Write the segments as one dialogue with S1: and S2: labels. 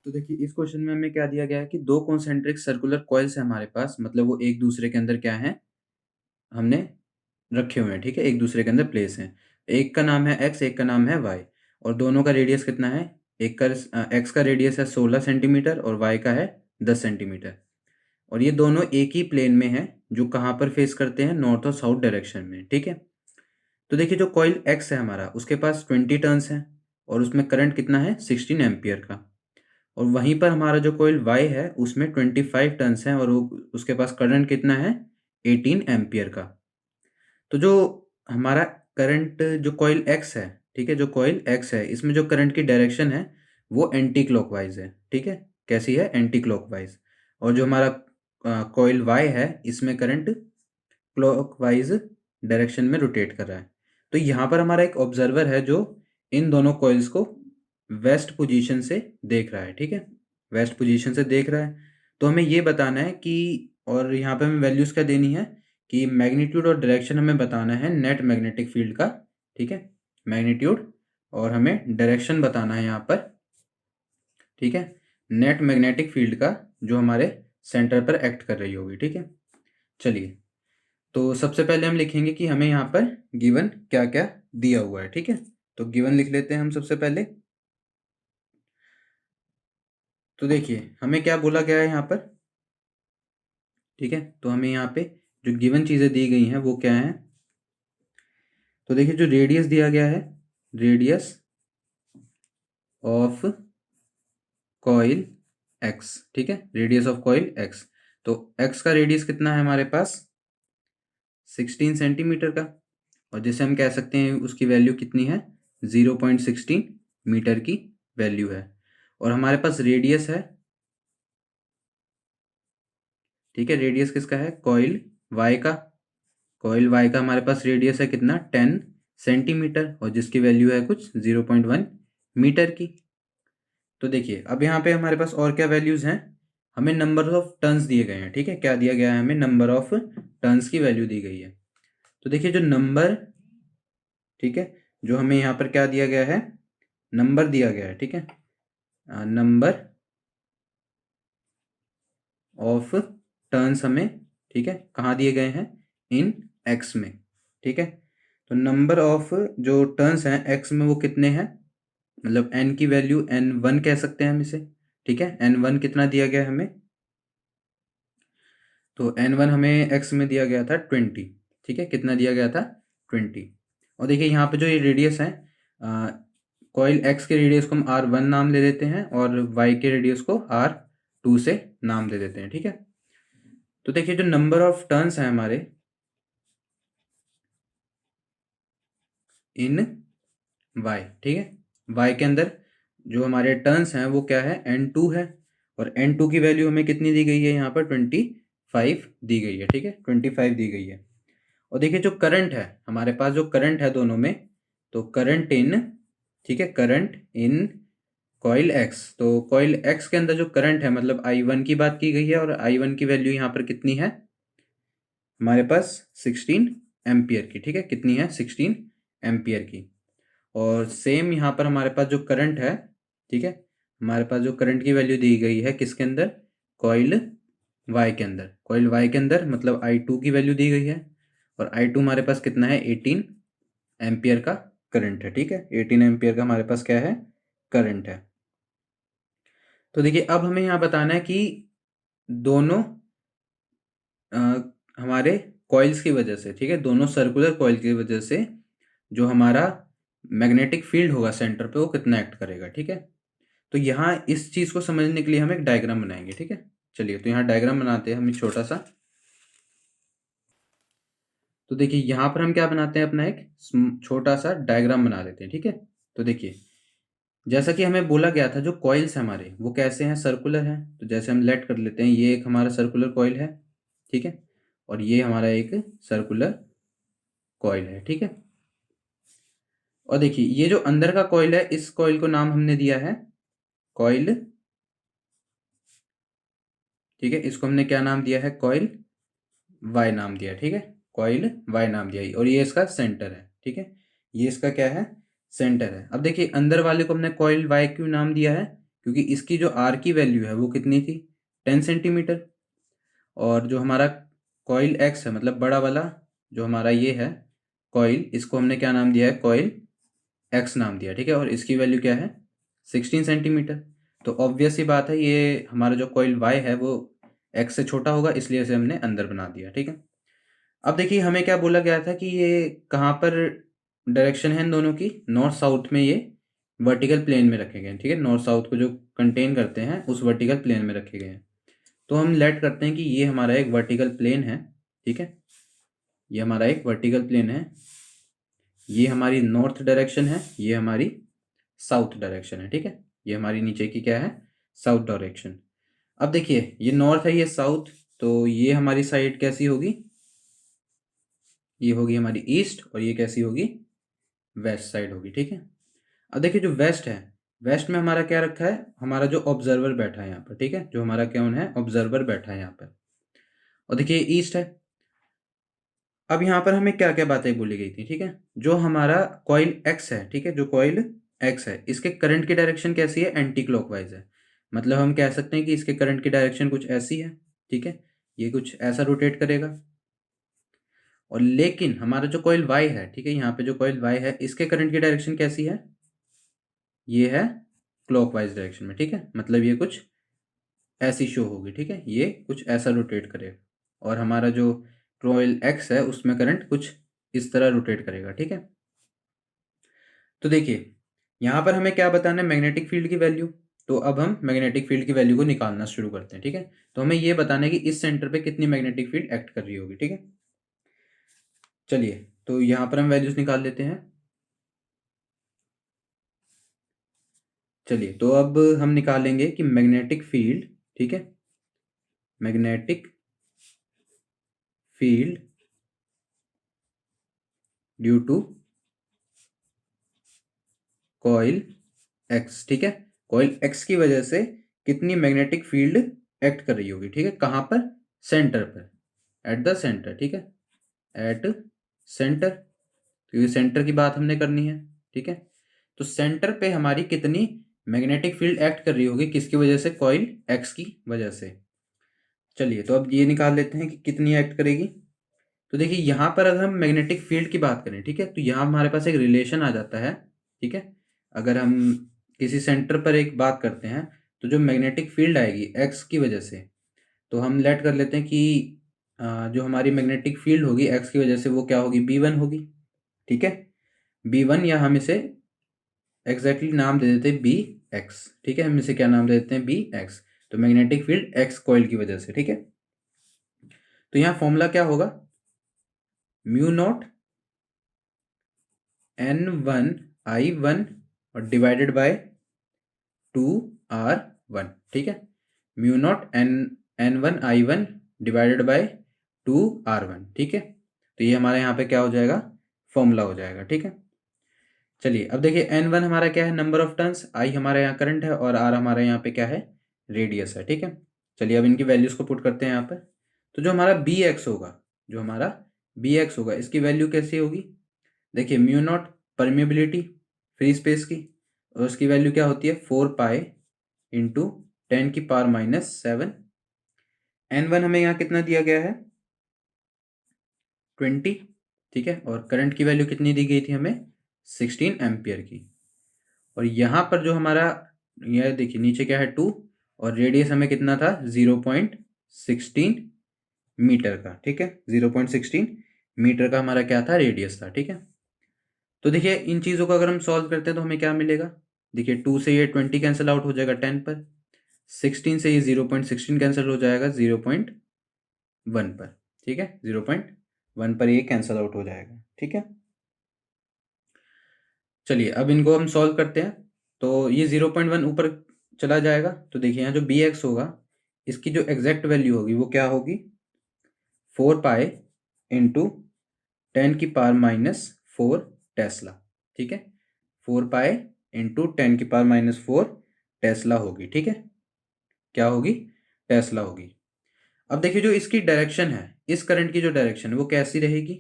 S1: तो देखिए इस क्वेश्चन में हमें क्या दिया गया है कि दो कॉन्सेंट्रिक सर्कुलर कॉइल्स है हमारे पास, मतलब वो एक दूसरे के अंदर क्या है, हमने रखे हुए हैं। ठीक है, एक दूसरे के अंदर प्लेस हैं। एक का नाम है एक्स, एक का नाम है वाई, और दोनों का रेडियस कितना है। एक का एक्स का रेडियस है 16 सेंटीमीटर और वाई का है 10 सेंटीमीटर। और ये दोनों एक ही प्लेन में है, जो कहाँ पर फेस करते हैं, नॉर्थ और साउथ डायरेक्शन में। ठीक है, तो देखिए जो कॉइल एक्स है हमारा, उसके पास 20 टर्न्स हैं और उसमें करंट कितना है, 16 एम्पियर का। और वहीं पर हमारा जो कॉइल वाई है उसमें 25 टर्न्स हैं और वो उसके पास करंट कितना है, 18 एम्पियर का। तो जो हमारा करंट जो कॉइल एक्स है, ठीक है, जो कॉइल एक्स है इसमें जो करंट की डायरेक्शन है वो एंटी क्लॉकवाइज है। ठीक है, कैसी है, एंटी क्लॉकवाइज। और जो हमारा कॉइल वाई है इसमें करंट क्लॉकवाइज डायरेक्शन में रोटेट कर रहा है। तो यहाँ पर हमारा एक ऑब्जर्वर है जो इन दोनों कॉइल्स को वेस्ट पोजीशन से देख रहा है। ठीक है, वेस्ट पोजीशन से देख रहा है। तो हमें ये बताना है कि, और यहाँ पे हमें वैल्यूज़ क्या देनी है कि मैग्नीट्यूड और डायरेक्शन हमें बताना है नेट मैग्नेटिक फील्ड का। ठीक है, मैग्नीट्यूड और हमें डायरेक्शन बताना है यहाँ पर। ठीक है, नेट मैग्नेटिक फील्ड का जो हमारे सेंटर पर एक्ट कर रही होगी। ठीक है, चलिए तो सबसे पहले हम लिखेंगे कि हमें यहाँ पर गिवन क्या क्या दिया हुआ है। ठीक है, तो गिवन लिख लेते हैं हम सबसे पहले। तो देखिए हमें क्या बोला गया है यहाँ पर। ठीक है, तो हमें यहाँ पे जो गिवन चीज़ें दी गई हैं वो क्या हैं। तो देखिए जो रेडियस दिया गया है, रेडियस ऑफ कॉइल एक्स। ठीक है, रेडियस ऑफ कॉइल एक्स। तो एक्स का रेडियस कितना है हमारे पास, 16 सेंटीमीटर का। और जिसे हम कह सकते हैं उसकी वैल्यू कितनी है, 0.16 मीटर की वैल्यू है। और हमारे पास रेडियस है, ठीक है, रेडियस किसका है, कॉइल वाई का। कॉइल वाई का हमारे पास रेडियस है कितना, 10 सेंटीमीटर, और जिसकी वैल्यू है कुछ 0.1 मीटर की। तो देखिए अब यहाँ पे हमारे पास और क्या वैल्यूज़ हैं, हमें नंबर ऑफ टर्न्स दिए गए हैं। ठीक है, क्या दिया गया है, हमें नंबर ऑफ टर्न्स की वैल्यू दी गई है। तो देखिए जो नंबर, ठीक है, जो हमें यहाँ पर क्या दिया गया है, नंबर दिया गया है। ठीक है, नंबर ऑफ टर्न्स हमें, ठीक है, कहाँ दिए गए हैं, इन एक्स में। ठीक है, तो नंबर ऑफ जो टर्न्स हैं एक्स में वो कितने हैं, मतलब n की वैल्यू n1 कह सकते हैं हम इसे। ठीक है, n1 कितना दिया गया है हमें, तो n1 हमें x में दिया गया था 20। ठीक है, कितना दिया गया था, 20। और देखिए यहाँ पे जो ये रेडियस है, कॉइल x के रेडियस को हम r1 नाम दे देते हैं और y के रेडियस को r2 से नाम दे देते हैं। ठीक है, तो देखिए जो नंबर ऑफ टर्न्स हैं हमारे इन y, ठीक है, y के अंदर जो हमारे टर्न्स हैं वो क्या है, n2 है। और n2 की वैल्यू हमें कितनी दी गई है यहाँ पर, 25 दी गई है। ठीक है, 25 दी गई है। और देखिए जो करंट है हमारे पास, जो करंट है दोनों में, तो करंट इन, ठीक है, करंट इन कॉइल एक्स। तो कॉइल एक्स के अंदर जो करंट है, मतलब I1 की बात की गई है, और I1 की वैल्यू यहाँ पर कितनी है हमारे पास, 16 एम्पियर की। ठीक है, कितनी है, 16 एम्पियर की। और सेम यहाँ पर हमारे पास जो करंट है, ठीक है, हमारे पास जो करंट की वैल्यू दी गई है किसके अंदर, कॉइल वाई के अंदर। कॉइल वाई के अंदर मतलब I2 की वैल्यू दी गई है, और I2 हमारे पास कितना है, 18 एम्पियर का करंट है। ठीक है, 18 एम्पियर का हमारे पास क्या है, करंट है। तो देखिए अब हमें यहाँ बताना है कि दोनों हमारे कॉइल्स की वजह से, ठीक है, दोनों सर्कुलर कॉइल की वजह से जो हमारा मैग्नेटिक फील्ड होगा सेंटर पे वो कितना एक्ट करेगा। ठीक है, तो यहाँ इस चीज़ को समझने के लिए हम एक डायग्राम बनाएंगे। ठीक है, चलिए तो यहाँ डायग्राम बनाते हैं हम एक छोटा सा। तो देखिए यहाँ पर हम क्या बनाते हैं, अपना एक छोटा सा डायग्राम बना लेते हैं। ठीक है, तो देखिए जैसा कि हमें बोला गया था जो कॉइल्स हमारे वो कैसे हैं, सर्कुलर हैं। तो जैसे हम लेट कर लेते हैं, ये एक हमारा सर्कुलर कॉइल है। ठीक है, और ये हमारा एक सर्कुलर कॉइल है। ठीक है, और देखिए ये जो अंदर का कॉइल है, इस कॉइल को नाम हमने दिया है कॉइल। ठीक है, इसको हमने क्या नाम दिया है, कॉइल वाई नाम दिया। ठीक है, कॉइल वाई नाम दिया, और ये इसका सेंटर है। ठीक है, ये इसका क्या है, सेंटर है। अब देखिए अंदर वाले को हमने कॉइल वाई क्यों नाम दिया है, क्योंकि इसकी जो आर की वैल्यू है वो कितनी थी, 10 सेंटीमीटर। और जो हमारा कॉइल एक्स है, मतलब बड़ा वाला जो हमारा ये है कॉइल, इसको हमने क्या नाम दिया है, कॉइल एक्स नाम दिया, ठीक है। और इसकी वैल्यू क्या है, 16 सेंटीमीटर। तो ऑब्वियस ही बात है, ये हमारा जो कॉइल वाई है वो एक्स से छोटा होगा, इसलिए इसे हमने अंदर बना दिया, ठीक है। अब देखिए हमें क्या बोला गया था कि ये कहाँ पर डायरेक्शन है इन दोनों की, नॉर्थ साउथ में ये वर्टिकल प्लेन में रखे गए हैं, ठीक है। नॉर्थ साउथ को जो कंटेन करते हैं उस वर्टिकल प्लेन में रखे गए हैं। तो हम लेट करते हैं कि ये हमारा एक वर्टिकल प्लेन है, ठीक है। ये हमारा एक वर्टिकल प्लेन है, ये हमारी नॉर्थ डायरेक्शन है, ये हमारी साउथ डायरेक्शन है, ठीक है। ये हमारी नीचे की क्या है, साउथ डायरेक्शन। अब देखिए ये नॉर्थ है, ये साउथ, तो ये हमारी साइड कैसी होगी, ये होगी हमारी ईस्ट, और ये कैसी होगी, वेस्ट साइड होगी, ठीक है। अब देखिए जो वेस्ट है, वेस्ट में हमारा क्या रखा है, हमारा जो ऑब्जर्वर बैठा है यहाँ पर, ठीक है, जो हमारा कौन है, ऑब्जर्वर बैठा है यहाँ पर। और देखिए ईस्ट है। अब यहाँ पर हमें क्या क्या बातें बोली गई थी, ठीक है। जो हमारा कॉइल एक्स है, ठीक है, जो कॉइल एक्स है, इसके करंट की डायरेक्शन कैसी है, एंटी क्लॉकवाइज है। मतलब हम कह सकते हैं कि इसके करंट की डायरेक्शन कुछ ऐसी है, ठीक है, ये कुछ ऐसा रोटेट करेगा। और लेकिन हमारा जो कॉइल वाई है, ठीक है, यहाँ पे जो कॉइल वाई है, इसके करंट की डायरेक्शन कैसी है, ये है क्लॉकवाइज डायरेक्शन में, ठीक है। मतलब ये कुछ ऐसी शो होगी, ठीक है, ये कुछ ऐसा रोटेट करेगा। और हमारा जो कॉइल एक्स है उसमें करंट कुछ इस तरह रोटेट करेगा, ठीक है। तो देखिए यहाँ पर हमें क्या बताना है, मैग्नेटिक फील्ड की वैल्यू। तो अब हम मैग्नेटिक फील्ड की वैल्यू को निकालना शुरू करते हैं, ठीक है। तो हमें ये बताना है कि इस सेंटर पे कितनी मैग्नेटिक फील्ड एक्ट कर रही होगी, ठीक है। चलिए तो यहाँ पर हम वैल्यूज निकाल लेते हैं। चलिए तो अब हम निकालेंगे कि मैग्नेटिक फील्ड, ठीक है, magnetic field due to coil X, ठीक है, कॉइल एक्स की वजह से कितनी मैग्नेटिक फील्ड एक्ट कर रही होगी, ठीक है। कहाँ पर, सेंटर पर, एट द सेंटर, ठीक है, एट सेंटर, क्योंकि सेंटर की बात हमने करनी है, ठीक है। तो सेंटर पे हमारी कितनी मैग्नेटिक फील्ड एक्ट कर रही होगी, किसकी वजह से, कॉइल एक्स की वजह से। चलिए तो अब ये निकाल लेते हैं कि कितनी एक्ट करेगी। तो देखिए यहाँ पर अगर हम मैग्नेटिक फील्ड की बात करें, ठीक है, तो यहाँ हमारे पास एक रिलेशन आ जाता है, ठीक है। अगर हम किसी सेंटर पर एक बात करते हैं तो जो मैग्नेटिक फील्ड आएगी एक्स की वजह से, तो हम लेट कर लेते हैं कि जो हमारी मैग्नेटिक फील्ड होगी एक्स की वजह से वो क्या होगी, B1 होगी, ठीक है, B1, या हम इसे एग्जैक्टली नाम दे देते हैं BX, ठीक है, हम इसे क्या नाम दे देते हैं, BX। तो मैग्नेटिक फील्ड एक्स कॉइल की वजह से, ठीक है। तो यहाँ फॉर्मूला क्या होगा, म्यू नॉट N1I1 और डिवाइडेड बाय 2R1, ठीक है, mu naught N1I1 divided by 2R1, ठीक है। तो ये हमारे यहाँ पे क्या हो जाएगा, फॉर्मूला हो जाएगा, ठीक है। चलिए अब देखिए N1 हमारा क्या है, नंबर ऑफ टर्न्स, I हमारे यहाँ करंट है, और R हमारे यहाँ पे क्या है, रेडियस है, ठीक है। चलिए अब इनकी वैल्यूज को पुट करते हैं यहाँ पर। तो जो हमारा BX होगा, जो हमारा BX होगा, इसकी वैल्यू कैसी होगी, देखिए mu naught permeability free space की, और उसकी वैल्यू क्या होती है, 4 पाई इंटू 10⁻⁻7। N1 हमें यहाँ कितना दिया गया है, 20, ठीक है। और करंट की वैल्यू कितनी दी गई थी हमें, 16 एम्पियर की। और यहाँ पर जो हमारा, यह देखिए नीचे क्या है 2, और रेडियस हमें कितना था, 0.16 मीटर का, ठीक है, 0.16 मीटर का हमारा क्या था, रेडियस था, ठीक है। तो देखिए इन चीज़ों को अगर हम सॉल्व करते हैं तो हमें क्या मिलेगा, देखिए 2 से ये 20 कैंसिल आउट हो जाएगा 10 पर, 16 से ये 0.16 कैंसिल हो जाएगा 0.1 पर, ठीक है, 0.1 पर ये कैंसिल आउट हो जाएगा, ठीक है। चलिए अब इनको हम सॉल्व करते हैं। तो ये 0.1 ऊपर चला जाएगा, तो देखिए यहाँ जो BX होगा, इसकी जो एग्जैक्ट वैल्यू होगी वो क्या होगी, 4 पाई इंटू 10⁻⁻4 टेस्ला, ठीक है, 4 पाई इंटू 10⁻⁻4 टेस्ला होगी, ठीक है, क्या होगी, टेस्ला होगी। अब देखिए जो इसकी डायरेक्शन है, इस करंट की जो डायरेक्शन है वो कैसी रहेगी,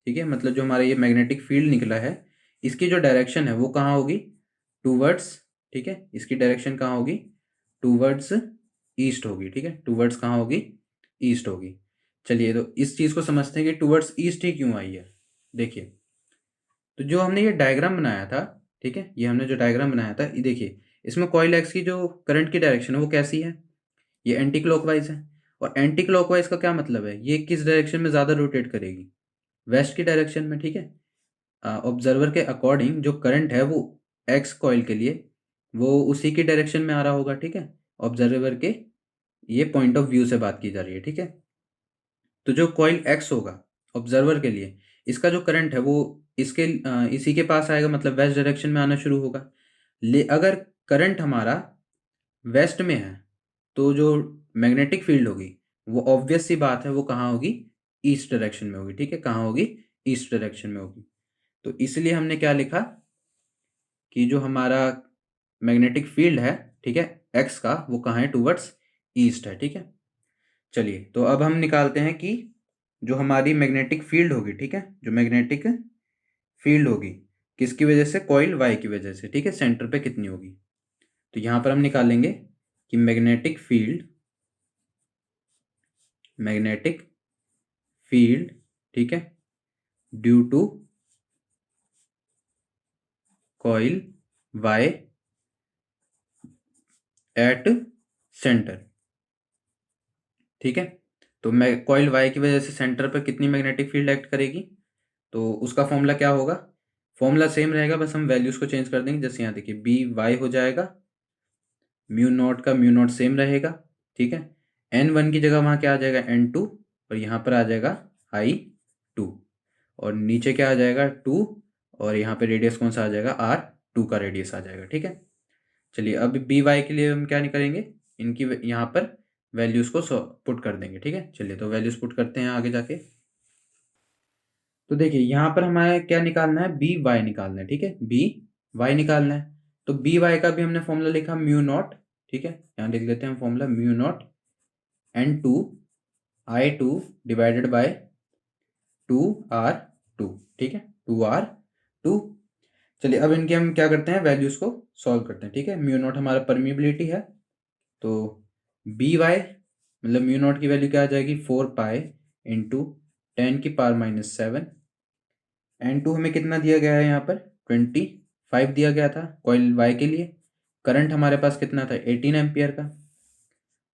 S1: ठीक है, मतलब जो हमारा ये मैग्नेटिक फील्ड निकला है, इसकी जो डायरेक्शन है वो कहाँ होगी, टूवर्ड्स ठीक है, इसकी डायरेक्शन कहाँ होगी, टूवर्ड्स ईस्ट होगी, ठीक है, टूवर्ड्स कहाँ होगी, ईस्ट होगी। चलिए तो इस चीज़ को समझते हैं कि टूवर्ड्स ईस्ट ही क्यों आई है। देखिए, तो जो हमने ये डायग्राम बनाया था, ठीक है, ये हमने जो डायग्राम बनाया था, ये देखिए, इसमें कॉइल एक्स की जो करंट की डायरेक्शन है वो कैसी है, ये एंटी क्लॉकवाइज है। और एंटी क्लॉकवाइज का क्या मतलब है, ये किस डायरेक्शन में ज़्यादा रोटेट करेगी, वेस्ट की डायरेक्शन में, ठीक है। ऑब्जर्वर के अकॉर्डिंग जो करंट है वो एक्स कॉइल के लिए वो उसी की डायरेक्शन में आ रहा होगा, ठीक है, ऑब्जर्वर के ये पॉइंट ऑफ व्यू से बात की जा रही है, ठीक है। तो जो कॉइल एक्स होगा ऑब्जर्वर के लिए, इसका जो करंट है वो इसके इसी के पास आएगा, मतलब वेस्ट डायरेक्शन में आना शुरू होगा। अगर करंट हमारा वेस्ट में है तो जो मैग्नेटिक फील्ड होगी वो ऑब्वियस सी बात है वो कहाँ होगी, ईस्ट डायरेक्शन में होगी, ठीक है, कहाँ होगी, ईस्ट डायरेक्शन में होगी। तो इसलिए हमने क्या लिखा कि जो हमारा मैग्नेटिक फील्ड है, ठीक है, एक्स का, वो कहाँ है, टूवर्ड्स ईस्ट है, ठीक है। चलिए तो अब हम निकालते हैं कि जो हमारी मैग्नेटिक फील्ड होगी, ठीक है, जो मैग्नेटिक फील्ड होगी किसकी वजह से, कॉइल वाई की वजह से, ठीक है, सेंटर पे कितनी होगी। तो यहां पर हम निकालेंगे कि मैग्नेटिक फील्ड, ठीक है, due to coil Y at centre, ठीक है। तो मैं कॉइल वाई की वजह से सेंटर पर कितनी मैग्नेटिक फील्ड एक्ट करेगी, तो उसका फॉर्मूला क्या होगा, फॉर्मूला सेम रहेगा, बस हम वैल्यूज को चेंज कर देंगे। जैसे यहाँ देखिए बी वाई हो जाएगा, म्यू नॉट का म्यू नॉट सेम रहेगा, ठीक है, N1 की जगह वहाँ क्या आ जाएगा, N2, और यहाँ पर आ जाएगा I2, और नीचे क्या आ जाएगा 2, और यहाँ पे रेडियस कौन सा आ जाएगा, R2 का रेडियस आ जाएगा, ठीक है। चलिए अब बी वाई के लिए हम क्या नहीं करेंगे, इनकी यहाँ पर वैल्यूज को पुट कर देंगे, ठीक है। चलिए तो वैल्यूज पुट करते हैं आगे जाके। तो देखिए यहाँ पर हमारे क्या निकालना है, बी वाई निकालना है, ठीक है, बी वाई निकालना है। तो बी वाई का भी हमने फॉर्मूला लिखा म्यू नॉट, ठीक है, यहाँ लिख लेते हैं formula mu naught N2 I2 divided by 2R2, ठीक है, 2R2। चलिए अब इनके हम क्या करते हैं, वैल्यूज को सॉल्व करते हैं, ठीक है। म्यू नॉट हमारा परमिबिलिटी है, तो बी वाई मतलब म्यू नॉट की वैल्यू क्या आ जाएगी, 4 पाई इंटू 10⁻⁻7। N2 हमें कितना दिया गया है, यहाँ पर 25 दिया गया था कॉइल वाई के लिए। करंट हमारे पास कितना था, 18 एम्पियर का,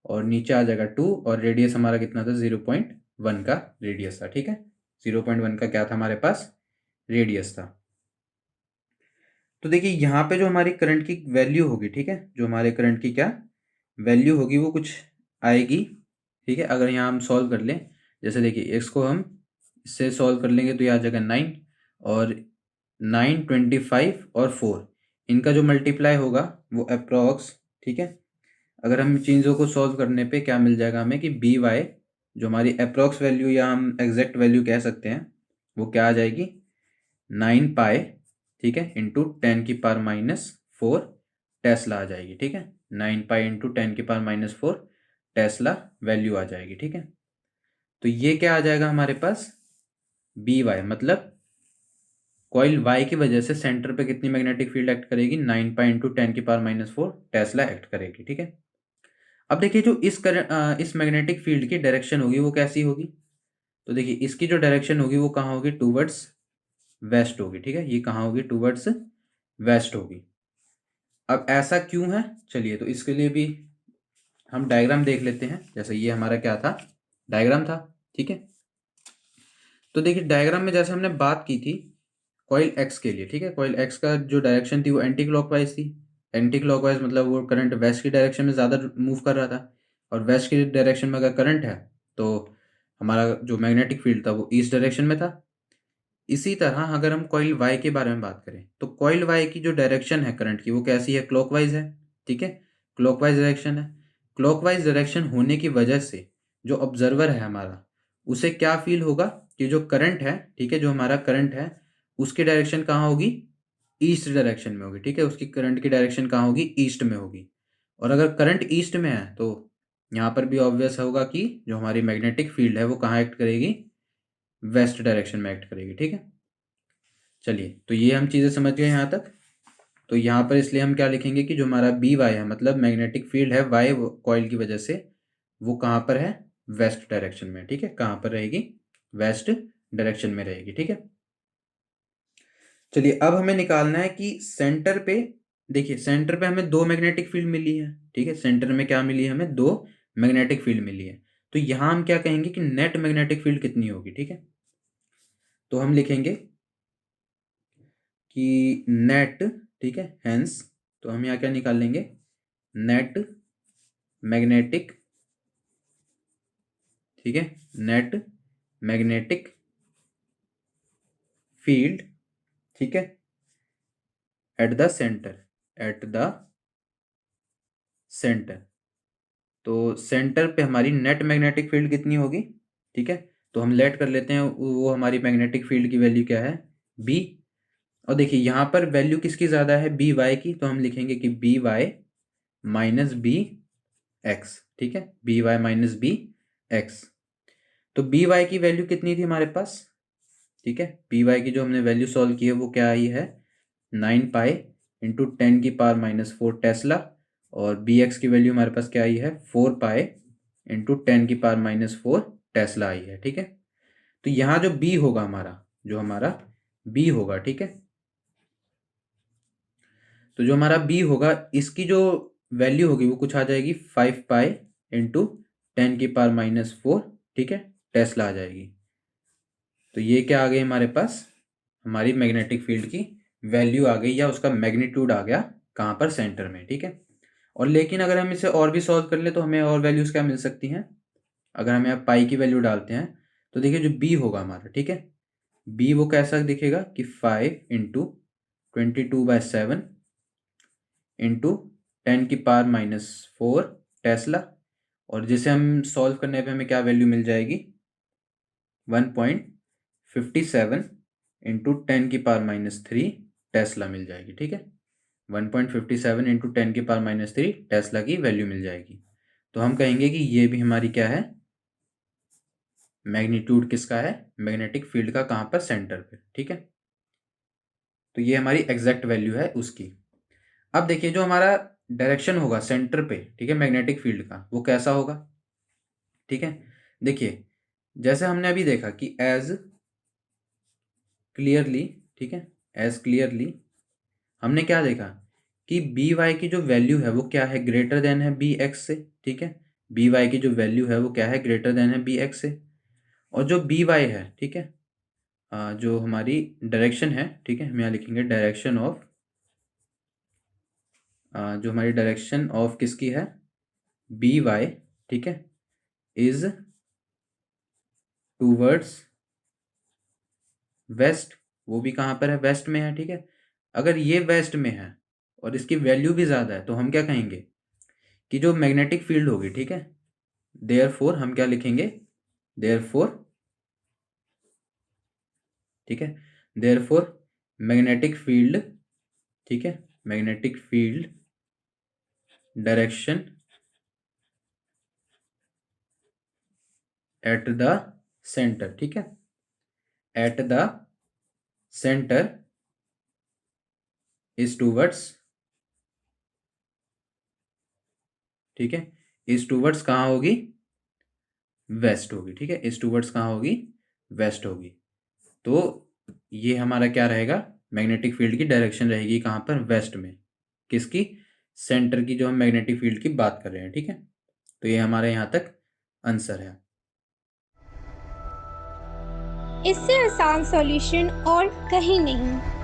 S1: और नीचे आ जाएगा 2, और रेडियस हमारा कितना था, 0.1 का रेडियस था, ठीक है, 0.1 का क्या था हमारे पास, रेडियस था। तो देखिए यहाँ पे जो हमारी करंट की वैल्यू होगी, ठीक है, जो हमारे करंट की क्या वैल्यू होगी वो कुछ आएगी, ठीक है। अगर यहाँ हम सॉल्व कर लें, जैसे देखिए इसको हम इससे सॉल्व कर लेंगे तो ये आ जाएगा 9, और 9, 25 और 4, इनका जो मल्टीप्लाई होगा वो अप्रॉक्स, ठीक है। अगर हम चीज़ों को सॉल्व करने पे क्या मिल जाएगा हमें कि बी वाई जो हमारी अप्रॉक्स वैल्यू या हम एग्जैक्ट वैल्यू कह सकते हैं वो क्या आ जाएगी, 9 पाई, ठीक है, इंटू 10⁻⁻4 टेस्ला आ जाएगी, ठीक है, 9 पाई इंटू 10⁻⁻4 टेस्ला वैल्यू आ जाएगी, ठीक है। तो ये क्या आ जाएगा हमारे पास, बी वाई मतलब कॉइल वाई की वजह से सेंटर पे कितनी मैग्नेटिक फील्ड एक्ट करेगी, 9 पाई इंटू 10⁻⁴ टेस्ला एक्ट करेगी, ठीक है। अब देखिए जो इस मैग्नेटिक फील्ड की डायरेक्शन होगी वो कैसी होगी, तो देखिए इसकी जो डायरेक्शन होगी वो कहाँ होगी, टूवर्ड्स वेस्ट होगी, ठीक है, ये कहाँ होगी, टूवर्ड्स वेस्ट होगी। अब ऐसा क्यों है, चलिए तो इसके लिए भी हम डायग्राम देख लेते हैं। जैसे ये हमारा क्या था, डायग्राम था, ठीक है। तो देखिए डायग्राम में जैसे हमने बात की थी कॉइल एक्स के लिए, ठीक है, कॉइल एक्स का जो डायरेक्शन थी वो एंटी क्लॉकवाइज थी। एंटी क्लॉकवाइज मतलब वो करंट वेस्ट की डायरेक्शन में ज़्यादा मूव कर रहा था, और वेस्ट की डायरेक्शन में अगर करंट है तो हमारा जो मैग्नेटिक फील्ड था वो ईस्ट डायरेक्शन में था। इसी तरह अगर हम कॉइल वाई के बारे में बात करें तो कॉइल वाई की जो डायरेक्शन है करंट की वो कैसी है, क्लॉकवाइज है, ठीक है, क्लॉकवाइज डायरेक्शन है। क्लॉकवाइज डायरेक्शन होने की वजह से जो ऑब्जर्वर है हमारा उसे क्या फील होगा कि जो करंट है, ठीक है, जो हमारा करंट है उसकी डायरेक्शन कहाँ होगी, ईस्ट डायरेक्शन में होगी, ठीक है, उसकी करंट की डायरेक्शन कहाँ होगी, ईस्ट में होगी। और अगर करंट ईस्ट में है तो यहाँ पर भी ऑब्वियस होगा कि जो हमारी मैग्नेटिक फील्ड है वो कहाँ एक्ट करेगी, वेस्ट डायरेक्शन में एक्ट करेगी, ठीक है। चलिए तो ये हम चीज़ें समझ गए यहाँ तक। तो यहाँ पर इसलिए हम क्या लिखेंगे कि जो हमारा बी वाई है, मतलब मैग्नेटिक फील्ड है वाई कॉइल की वजह से, वो कहाँ पर है, वेस्ट डायरेक्शन में, ठीक है। कहाँ पर रहेगी, वेस्ट डायरेक्शन में रहेगी, ठीक है। चलिए अब हमें निकालना है कि सेंटर पे, देखिए सेंटर पे हमें दो मैग्नेटिक फील्ड मिली है, ठीक है। सेंटर में क्या मिली है, हमें दो मैग्नेटिक फील्ड मिली है। तो यहां हम क्या कहेंगे कि नेट मैग्नेटिक फील्ड कितनी होगी, ठीक है। तो हम लिखेंगे कि नेट, ठीक है, हेंस, तो हम यहाँ क्या निकाल लेंगे, नेट मैग्नेटिक, ठीक है, नेट मैग्नेटिक फील्ड, ठीक है, at the centre, at the centre. तो सेंटर पे हमारी नेट मैग्नेटिक फील्ड कितनी होगी, ठीक है। तो हम लेट कर लेते हैं, वो हमारी मैग्नेटिक फील्ड की वैल्यू क्या है, बी। और देखिए यहाँ पर वैल्यू किसकी ज़्यादा है, बी वाई की, तो हम लिखेंगे कि B Y minus B X, ठीक है, B Y minus B X. तो बी वाई की वैल्यू कितनी थी हमारे पास, ठीक है। बी वाई की जो हमने वैल्यू सॉल्व की है वो क्या आई है, 9 पाई इंटू 10⁻⁴ टेस्ला। और बी एक्स की वैल्यू हमारे पास क्या आई है, 4 पाई इंटू 10⁻⁴ टेस्ला आई है, ठीक है। तो यहाँ जो बी होगा हमारा, जो हमारा बी होगा, ठीक है, तो जो हमारा बी होगा इसकी जो वैल्यू होगी वो कुछ आ जाएगी 5 पाई इंटू 10⁻⁴, ठीक है, टेस्ला आ जाएगी। तो ये क्या आ गई हमारे पास, हमारी मैग्नेटिक फील्ड की वैल्यू आ गई, या उसका मैग्नीट्यूड आ गया कहाँ पर, सेंटर में, ठीक है। और लेकिन अगर हम इसे और भी सॉल्व कर ले तो हमें और वैल्यूज क्या मिल सकती हैं। अगर हम यहाँ पाई की वैल्यू डालते हैं तो देखिए जो बी होगा हमारा, ठीक है, बी वो कैसा दिखेगा कि 5 इंटू 22/7 इंटू 10⁻⁴ टेस्ला। और जिसे हम सॉल्व करने पे हमें क्या वैल्यू मिल जाएगी, 1.57 इंटू 10⁻³ टेस्ला मिल जाएगी, ठीक है। 1.57 इंटू 10⁻³ टेस्ला की वैल्यू मिल जाएगी। तो हम कहेंगे कि ये भी हमारी क्या है, मैग्नीट्यूड किसका है, मैग्नेटिक फील्ड का, कहाँ पर, सेंटर पे, ठीक है। तो ये हमारी एग्जैक्ट वैल्यू है उसकी। अब देखिए जो हमारा डायरेक्शन होगा सेंटर पे, ठीक है, मैग्नेटिक फील्ड का, वो कैसा होगा, ठीक है। देखिए जैसे हमने अभी देखा कि एज क्लियरली, ठीक है, एज क्लियरली हमने क्या देखा कि बी वाई की जो वैल्यू है वो क्या है, ग्रेटर देन है बी एक्स से, ठीक है। बी वाई की जो वैल्यू है वो क्या है, ग्रेटर देन है बी एक्स से। और जो बी वाई है, ठीक है, जो हमारी डायरेक्शन है, ठीक है, हम यहाँ लिखेंगे डायरेक्शन ऑफ, जो हमारी डायरेक्शन ऑफ किसकी है, बी वाई, ठीक है, इज टूवर्ड्स वेस्ट, वो भी कहाँ पर है, वेस्ट में है, ठीक है। अगर ये वेस्ट में है और इसकी वैल्यू भी ज़्यादा है तो हम क्या कहेंगे कि जो मैग्नेटिक फील्ड होगी, ठीक है, देयरफॉर हम क्या लिखेंगे, देयरफॉर, ठीक है, देयरफॉर मैग्नेटिक फील्ड, ठीक है, magnetic field direction at the centre, ठीक है, at the centre is towards, ठीक है, इज टूवर्ड्स कहाँ होगी, वेस्ट होगी, ठीक है, इज टूवर्ड्स कहाँ होगी, वेस्ट होगी। तो ये हमारा क्या रहेगा, मैग्नेटिक फील्ड की डायरेक्शन रहेगी कहाँ पर, वेस्ट में, किसकी, सेंटर की, जो हम मैग्नेटिक फील्ड की बात कर रहे हैं, ठीक है। तो ये हमारे यहाँ तक आंसर है।
S2: इससे आसान सॉल्यूशन और कहीं नहीं।